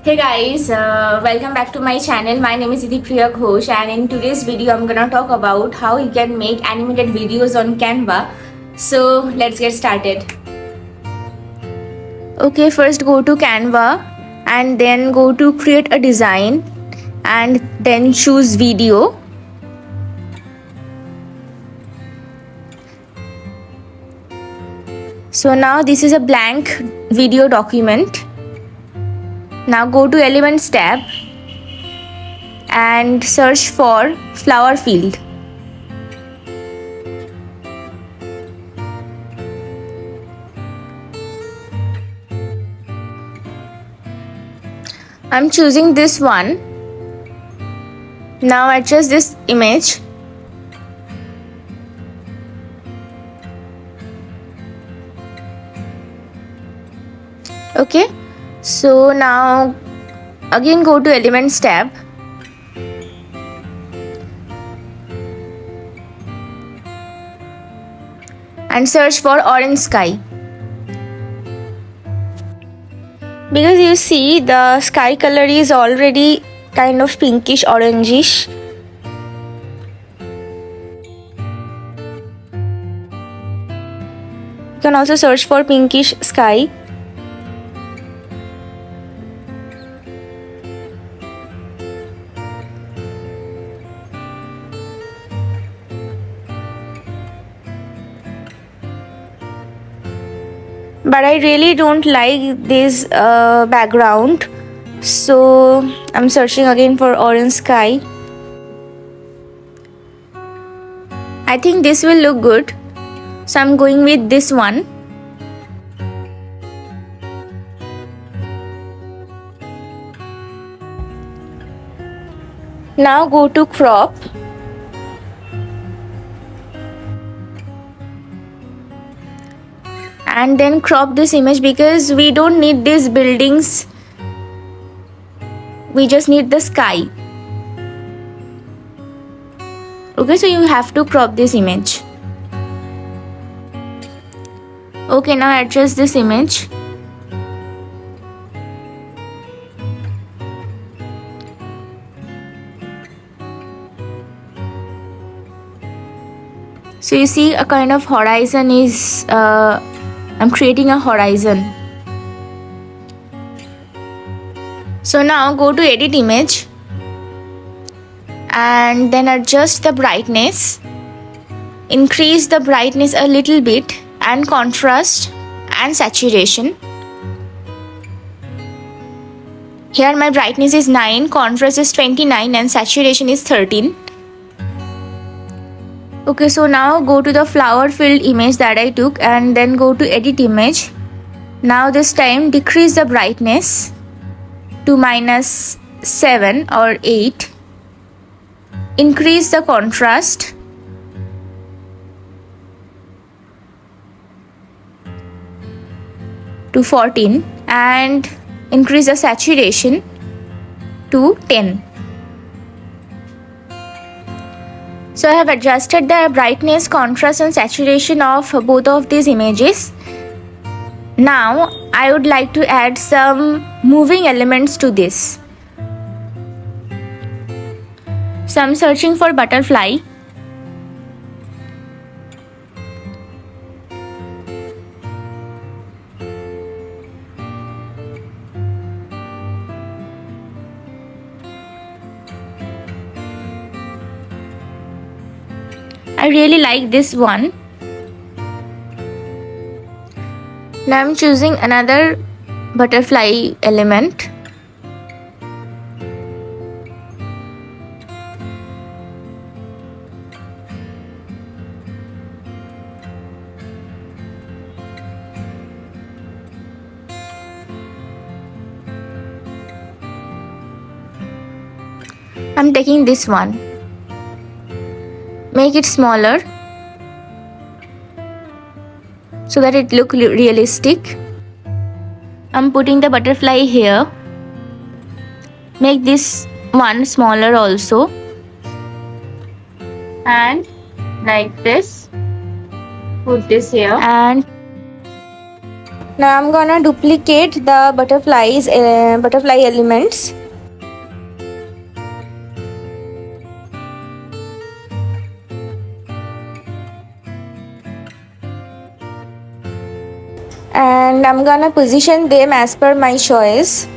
Hey guys, welcome back to my channel. My name is Priya Ghosh, and in today's video I'm gonna talk about how you can make animated videos on Canva. So let's get started. Okay, first go to Canva and then go to create a design and then choose video. So now this is a blank video document. Now go to Elements tab and search for flower field. I'm choosing this one. Now adjust this image. Okay, so now again go to Elements tab and search for orange sky. Because you see the sky color is already kind of pinkish orangish. You can also search for pinkish sky. But I really don't like this background, so I'm searching again for orange sky. I think this will look good, so I'm going with this one. Now go to crop. And then crop this image because we don't need these buildings, we just need the sky. Okay, so you have to crop this image. Okay, now adjust this image. So you see a kind of horizon is I'm creating a horizon. So now go to edit image and then adjust the brightness. Increase the brightness a little bit and contrast and saturation. Here my brightness is 9, contrast is 29 and saturation is 13. Okay, so now go to the flower filled image that I took and then go to edit image. Now this time decrease the brightness to -7 or 8. Increase the contrast to 14 and increase the saturation to 10. So I have adjusted the brightness, contrast and saturation of both of these images. Now I would like to add some moving elements to this. So I'm searching for butterfly. I really like this one. Now I'm choosing another butterfly element. I'm taking this one. Make it smaller so that it looks realistic. I'm putting the butterfly here. Make this one smaller also. And like this. Put this here. And Now I'm gonna duplicate the butterfly elements. And I'm gonna position them as per my choice.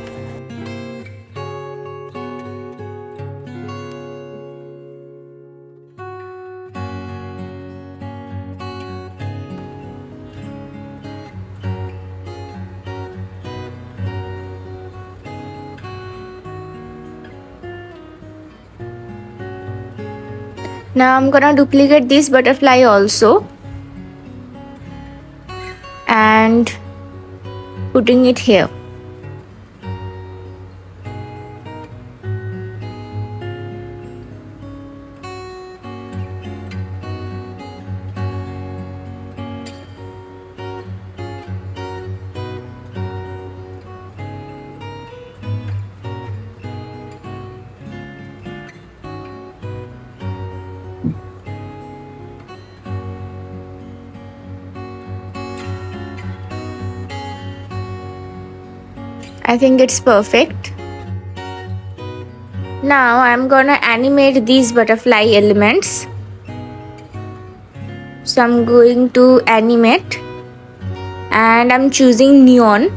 Now I'm gonna duplicate this butterfly also and putting it here. I think it's perfect. Now I'm gonna animate these butterfly elements. So I'm going to animate and I'm choosing neon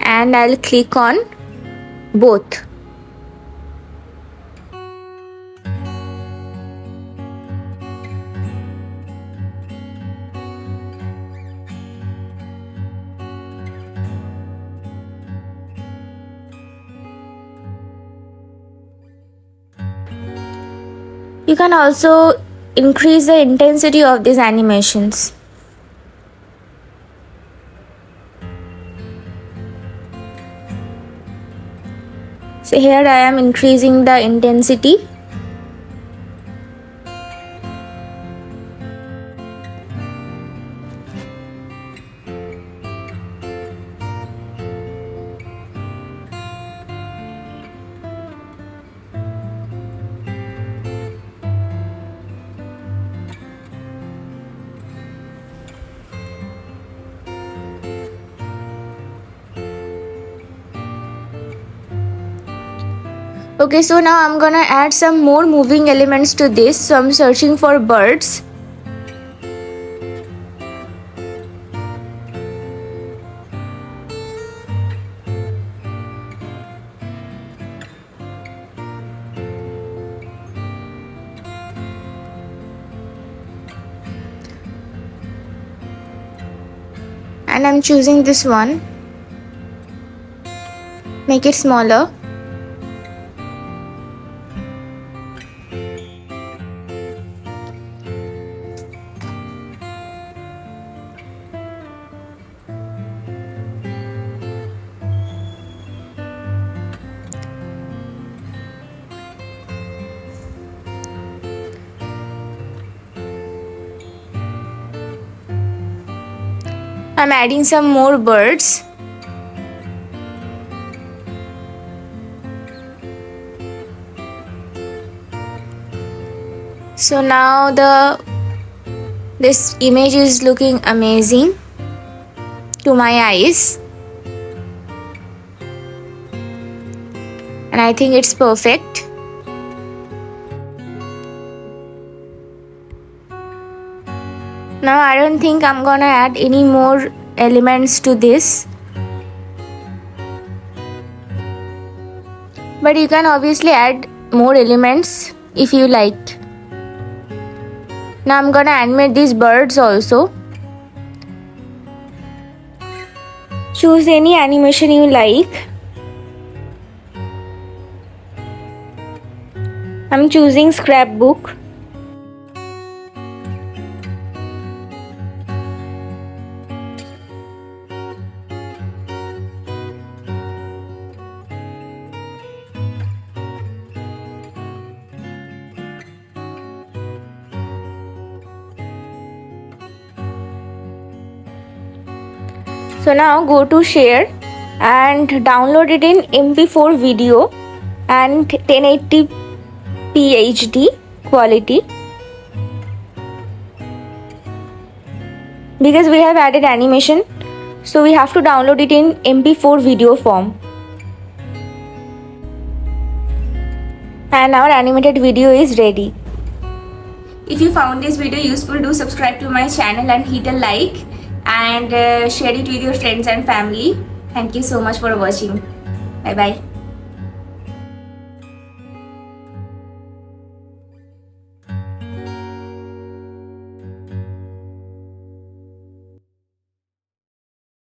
and I'll click on both. You can also increase the intensity of these animations. So here I am increasing the intensity. Okay, so now I'm gonna add some more moving elements to this. So I'm searching for birds. And I'm choosing this one. Make it smaller. I'm adding some more birds. So now this image is looking amazing to my eyes. And I think it's perfect. Now I don't think I'm gonna add any more elements to this. But you can obviously add more elements if you like. Now I'm gonna animate these birds also. Choose any animation you like. I'm choosing scrapbook. So now go to share and download it in MP4 video and 1080p HD quality, because we have added animation. So we have to download it in MP4 video form. And our animated video is ready. If you found this video useful, do subscribe to my channel and hit a like and share it with your friends and family. Thank you so much for watching. Bye bye.